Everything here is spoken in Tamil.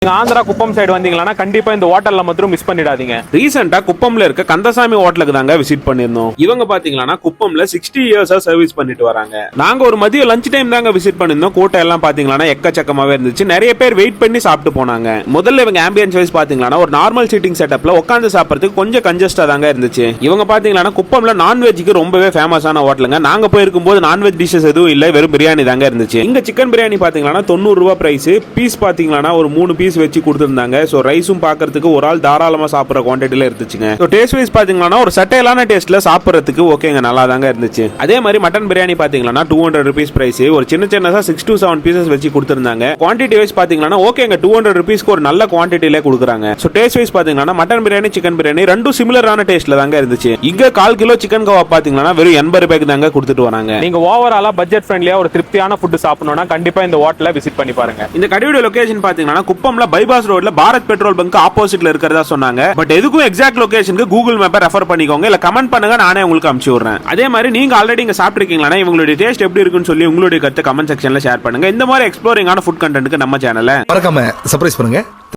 ஆந்திரா குப்பம் சைடு வந்தீங்கன்னா கண்டிப்பா இந்த ஹோட்டல்ல மட்டும் மிஸ் பண்ணிடாதீங்க. ரீசெண்டா குப்பம்ல இருக்க கந்தசாமி ஹோட்டலுக்கு தாங்க விசிட் பண்ணிருந்தோம். இவங்க பாத்தீங்கன்னா குப்பம்ல 60 இயர்ஸா சர்வீஸ் பண்ணிட்டு வராங்க. நாங்க ஒரு மதியம் லஞ்ச் டைம் தாங்க விசிட் பண்ணிருந்தோம். கூட்டம் எல்லாம் பாத்தீங்கன்னா எக்கச்சக்கமாவே இருந்துச்சு. நிறைய பேர் வெயிட் பண்ணி சாப்பிட்டு போனாங்க. முதல்ல இவங்க ஆம்பியன்ஸ் வைஸ் பாத்தீங்கன்னா ஒரு நார்மல் சீட்டிங் செட்டப்ல உட்கார்ந்து சாப்பிடுறதுக்கு கொஞ்சம் கன்ஜஸ்டா தாங்க இருந்துச்சு. இவங்க பாத்தீங்கன்னா குப்பம்ல நான்வெஜ்க்கு ரொம்பவே ஃபேமஸான ஹோட்டலுங்க. நாங்க போயிருக்கும் போது நான்வெஜ் டிஷஸ் எதுவும் இல்ல, வெறும் பிரியாணி தாங்க இருந்துச்சு. இங்க சிக்கன் பிரியாணி பாத்தீங்கன்னா 90 ரூபாய் பிரைஸ். பீஸ் பாத்தீங்கன்னா ஒரு 3 பீஸ் வச்சு கொடுத்திருந்தாங்க. சோ ரைஸும் பார்க்கிறதுக்கு ஒரு ஆள் தாராளமா சாப்பிடுற குவாண்டிட்டில இருந்துச்சுங்க. சோ டேஸ்ட் வைஸ் பாத்தீங்கன்னா ஒரு சட்டையிலான டேஸ்ட்ல சாப்பிடுறதுக்கு ஓகேங்க, நல்லா தாங்க இருந்துச்சு. அதே மாதிரி மட்டன் பிரியாணி பாத்தீங்கன்னா 200 ரூபீஸ் பிரைஸ். ஒரு சின்ன சின்னதா 6 to 7 பீசஸ் வச்சு கொடுத்திருந்தாங்க. குவாண்டிட்டி வைஸ் பாத்தீங்கன்னா ஓகேங்க, 200 ரூபீஸ்க்கு ஒரு நல்ல குவாண்டிட்டில கொடுக்குறாங்க. சோ டேஸ்ட் வைஸ் பாத்தீங்கன்னா மட்டன் பிரியாணி சிக்கன் பிரியாணி ரெண்டும் சிமிலரான டேஸ்ட்ல தாங்க இருந்துச்சு. இங்க 1/4 கிலோ சிக்கன் கவாப் பாத்தீங்கன்னா வெறும் 80 ரூபாய்க்கு தாங்க கொடுத்துட்டு வராங்க. நீங்க ஓவராலா பட்ஜெட் ஃப்ரெண்ட்லியா ஒரு திருப்தியான ஃபுட் சாப்பிடணும்னா கண்டிப்பா இந்த ஹோட்டலை விசிட் பண்ணி பாருங்க. இந்த கடையோட லொகேஷன் பாத்தீங்கன்னா குப்பம்ல பைபாஸ் ரோட்ல பாரத் பெட்ரோல் பங்க் ஆப்போசிட்ல இருக்கிறதா சொன்னாங்க. பட் எதுக்கும் எக்ஸாக்ட் லொகேஷனுக்கு கூகுள் மேப்பை ரெஃபர் பண்ணிக்கோங்க, இல்ல கமெண்ட் பண்ணுங்க, நானே உங்களுக்கு அனுப்பிச்சு விடுறேன். அதே மாதிரி நீங்க ஆல்ரெடி இங்க சாப்பிட்டுருக்கீங்களா, இவங்களுடைய டேஸ்ட் எப்படி இருக்குன்னு சொல்லி உங்களுடைய கருத்தை கமெண்ட் செக்ஷன்ல ஷேர் பண்ணுங்க. இந்த மாதிரி எக்ஸ்ப்ளோரிங்கான ஃபுட் கண்டென்ட்க்கு நம்ம சேனலை மறக்காம சர்ப்ரைஸ் பண்ணுங்க.